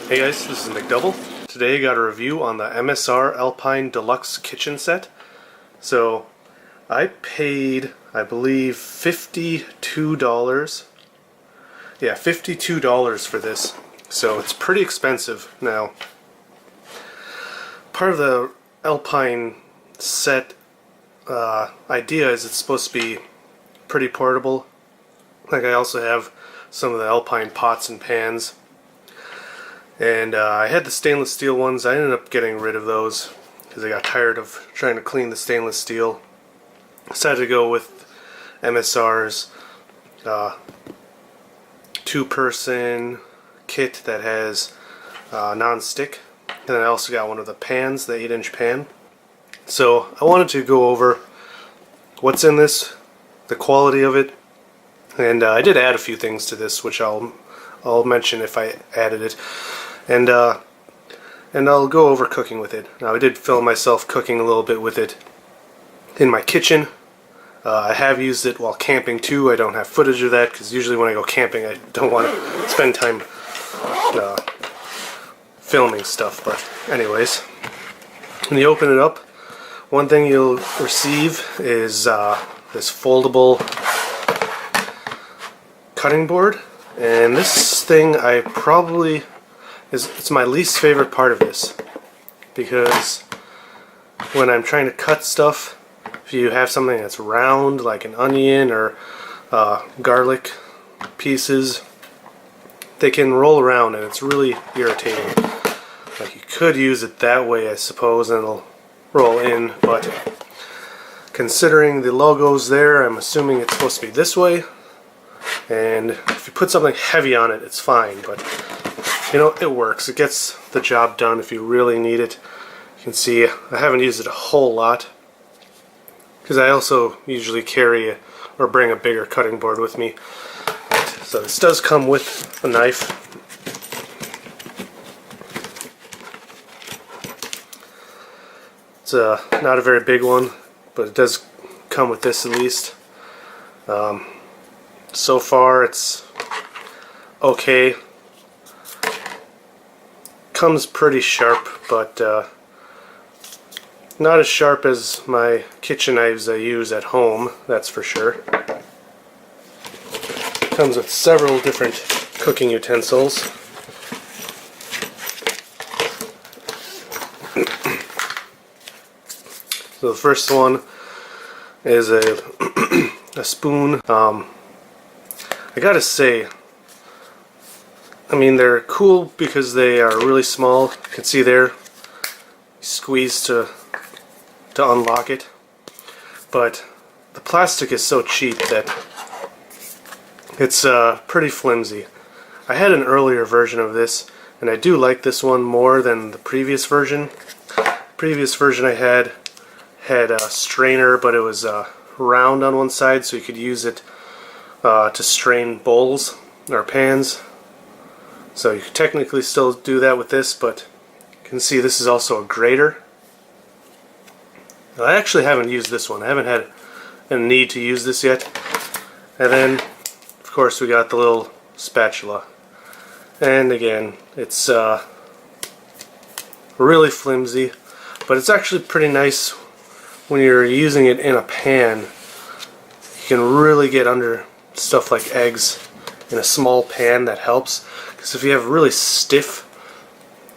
Hey guys, this is McDouble. Today I got a review on the MSR Alpine Deluxe kitchen set. So I paid, I believe, $52. Yeah, $52 for this. So it's pretty expensive. Now, part of the Alpine set idea is it's supposed to be pretty portable. Like I also have some of the Alpine pots and pans. And I had the stainless steel ones. I ended up getting rid of those because I got tired of trying to clean the stainless steel. Decided to go with MSR's two-person kit that has non-stick. And then I also got one of the pans, the 8-inch pan. So I wanted to go over what's in this, the quality of it, and I did add a few things to this, which I'll mention if I added it. And I'll go over cooking with it. Now I did film myself cooking a little bit with it in my kitchen. I have used it while camping too. I don't have footage of that because usually when I go camping I don't want to spend time filming stuff. But anyways, when you open it up, one thing you'll receive is this foldable cutting board. And this thing it's my least favorite part of this, because when I'm trying to cut stuff, if you have something that's round like an onion or garlic pieces, they can roll around and it's really irritating. Like, you could use it that way, I suppose, and it'll roll in, but considering the logo's there, I'm assuming it's supposed to be this way. And if you put something heavy on it, it's fine, but you know, it works. It gets the job done if you really need it. You can see I haven't used it a whole lot because I also usually carry or bring a bigger cutting board with me. So this does come with a knife. It's not a very big one, but it does come with this at least. So far it's okay. Comes pretty sharp, but not as sharp as my kitchen knives I use at home, that's for sure. Comes with several different cooking utensils. So the first one is a spoon. I gotta say, I mean, they're cool because they are really small. You can see there, squeeze to unlock it. But the plastic is so cheap that it's pretty flimsy. I had an earlier version of this, and I do like this one more than the previous version. The previous version I had a strainer, but it was round on one side, so you could use it to strain bowls or pans. So you could technically still do that with this, but you can see this is also a grater. I actually haven't used this one. I haven't had a need to use this yet. And then, of course, we got the little spatula. And again, it's really flimsy, but it's actually pretty nice when you're using it in a pan. You can really get under stuff like eggs in a small pan. That helps, because if you have a really stiff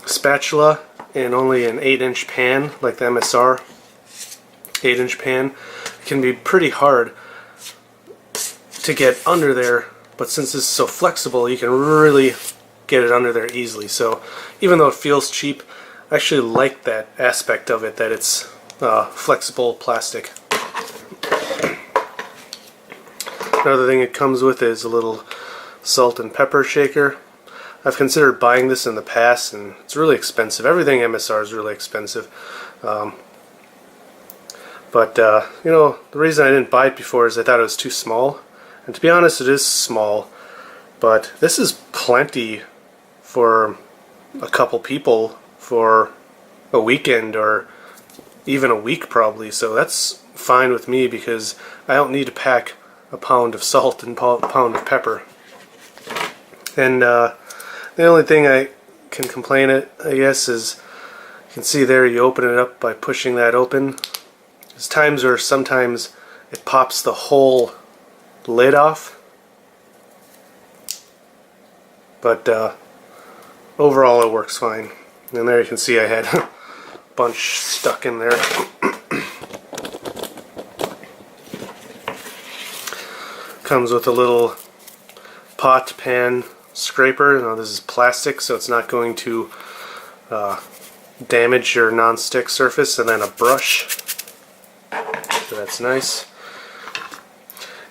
spatula in only an 8-inch pan like the MSR 8-inch pan, it can be pretty hard to get under there, but since this is so flexible, you can really get it under there easily. So even though it feels cheap, I actually like that aspect of it, that it's flexible plastic. Another thing it comes with is a little salt and pepper shaker. I've considered buying this in the past, and it's really expensive. Everything MSR is really expensive. But you know, the reason I didn't buy it before is I thought it was too small. And to be honest, it is small. But this is plenty for a couple people for a weekend or even a week probably. So that's fine with me because I don't need to pack a pound of salt and pound of pepper. And the only thing I can complain it, I guess, is you can see there you open it up by pushing that open. There's times where sometimes it pops the whole lid off, but overall it works fine. And there you can see I had a bunch stuck in there. Comes with a little pot pan scraper. Now this is plastic, so it's not going to damage your non-stick surface, and then a brush. So that's nice.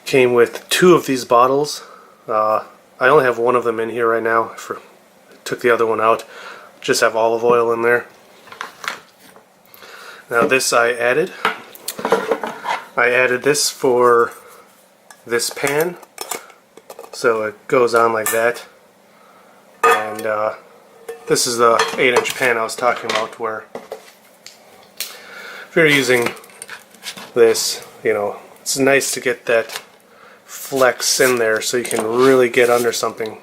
Came with 2 of these bottles. I only have one of them in here right now. Took the other one out. Just have olive oil in there. Now this I added. I added this for this pan, so it goes on like that. And this is the 8-inch pan I was talking about, where if you're using this, you know, it's nice to get that flex in there so you can really get under something.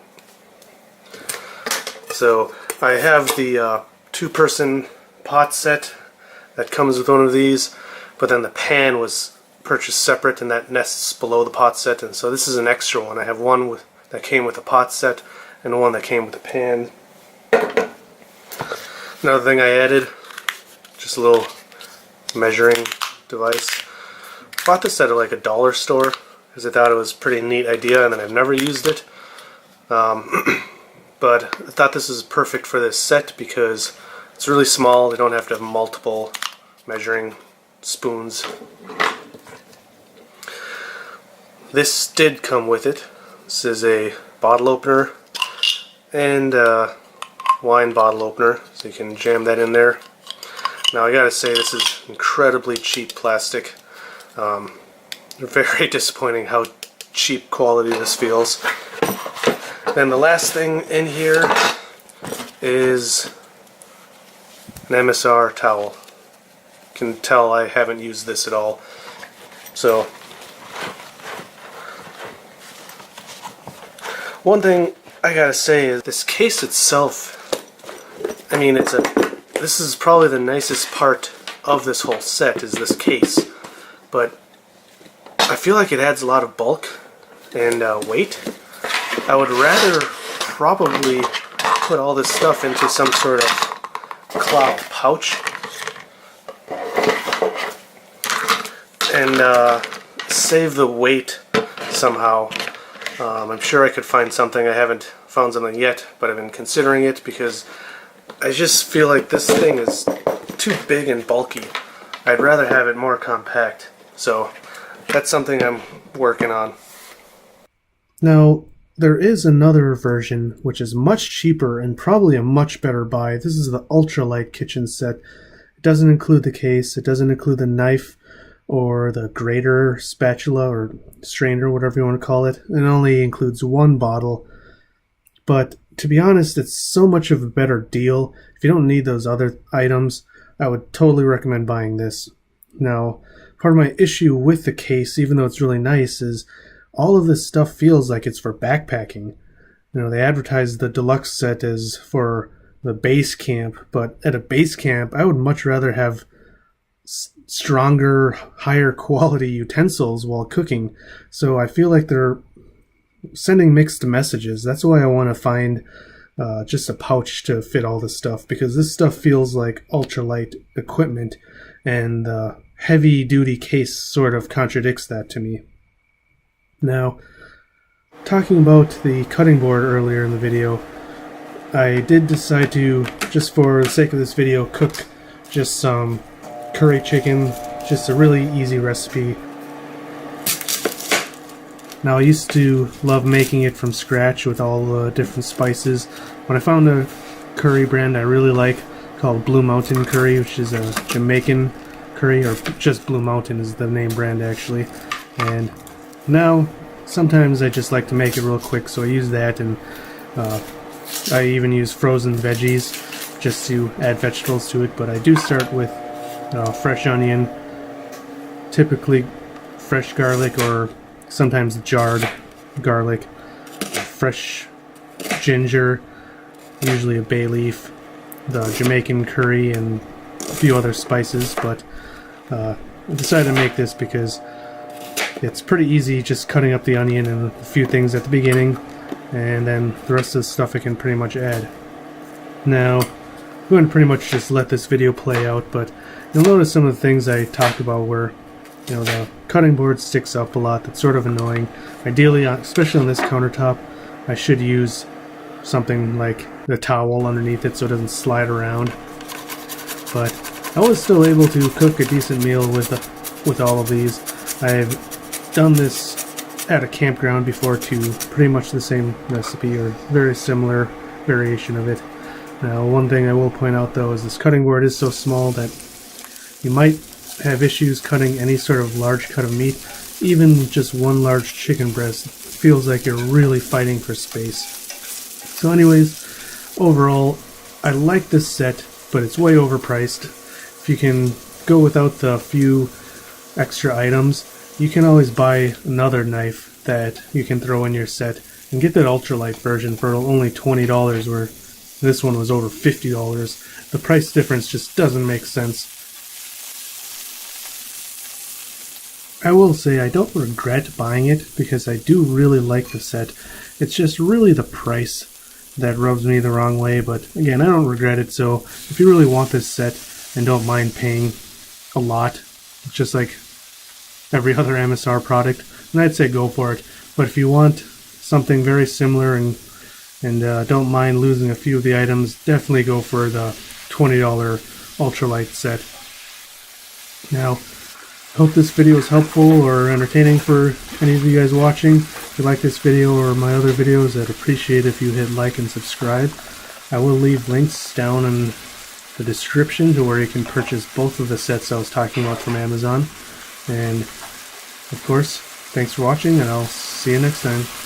So I have the 2-person pot set that comes with one of these, but then the pan was purchased separate, and that nests below the pot set, and so this is an extra one. I have one that came with a pot set and one that came with a pan. Another thing I added, just a little measuring device. Bought this at like a dollar store because I thought it was a pretty neat idea, and then I've never used it. But I thought this is perfect for this set because it's really small. They don't have to have multiple measuring spoons. This did come with it. This is a bottle opener and a wine bottle opener, so you can jam that in there. Now I gotta say, this is incredibly cheap plastic. Very disappointing how cheap quality this feels. Then the last thing in here is an MSR towel. You can tell I haven't used this at all. So one thing I gotta say is this case itself, I mean, this is probably the nicest part of this whole set, is this case. But I feel like it adds a lot of bulk and weight. I would rather probably put all this stuff into some sort of cloth pouch and save the weight somehow. I'm sure I could find something. I haven't found something yet, but I've been considering it because I just feel like this thing is too big and bulky. I'd rather have it more compact. So that's something I'm working on. Now, there is another version which is much cheaper and probably a much better buy. This is the ultralight kitchen set. It doesn't include the case, it doesn't include the knife or the grater, spatula, or strainer, whatever you want to call it. It only includes 1 bottle. But to be honest, it's so much of a better deal. If you don't need those other items, I would totally recommend buying this. Now, part of my issue with the case, even though it's really nice, is all of this stuff feels like it's for backpacking. You know, they advertise the deluxe set as for the base camp, but at a base camp, I would much rather have stronger, higher quality utensils while cooking. So I feel like they're sending mixed messages. That's why I want to find just a pouch to fit all this stuff, because this stuff feels like ultralight equipment, and the heavy duty case sort of contradicts that to me. Now, talking about the cutting board earlier in the video, I did decide to, just for the sake of this video, cook just some curry chicken, just a really easy recipe. Now, I used to love making it from scratch with all the different spices. When I found a curry brand I really like called Blue Mountain Curry, which is a Jamaican curry, or just Blue Mountain is the name brand actually. And now, sometimes I just like to make it real quick, so I use that, and I even use frozen veggies just to add vegetables to it. But I do start with fresh onion, typically fresh garlic, or sometimes jarred garlic, fresh ginger, usually a bay leaf, the Jamaican curry, and a few other spices, but I decided to make this because it's pretty easy just cutting up the onion and a few things at the beginning, and then the rest of the stuff I can pretty much add. Now, I'm going to pretty much just let this video play out, but you'll notice some of the things I talked about where, you know, the cutting board sticks up a lot. That's sort of annoying. Ideally, especially on this countertop, I should use something like the towel underneath it so it doesn't slide around. But I was still able to cook a decent meal with all of these. I've done this at a campground before to pretty much the same recipe or very similar variation of it. Now, one thing I will point out though is this cutting board is so small that you might have issues cutting any sort of large cut of meat. Even just one large chicken breast feels like you're really fighting for space. So anyways, overall, I like this set, but it's way overpriced. If you can go without the few extra items, you can always buy another knife that you can throw in your set and get that ultralight version for only $20, where this one was over $50. The price difference just doesn't make sense. I will say I don't regret buying it because I do really like the set. It's just really the price that rubs me the wrong way, but again, I don't regret it. So if you really want this set and don't mind paying a lot, just like every other MSR product, then I'd say go for it. But if you want something very similar and don't mind losing a few of the items, definitely go for the $20 ultralight set. Now, I hope this video was helpful or entertaining for any of you guys watching. If you like this video or my other videos, I'd appreciate if you hit like and subscribe. I will leave links down in the description to where you can purchase both of the sets I was talking about from Amazon. And of course, thanks for watching, and I'll see you next time.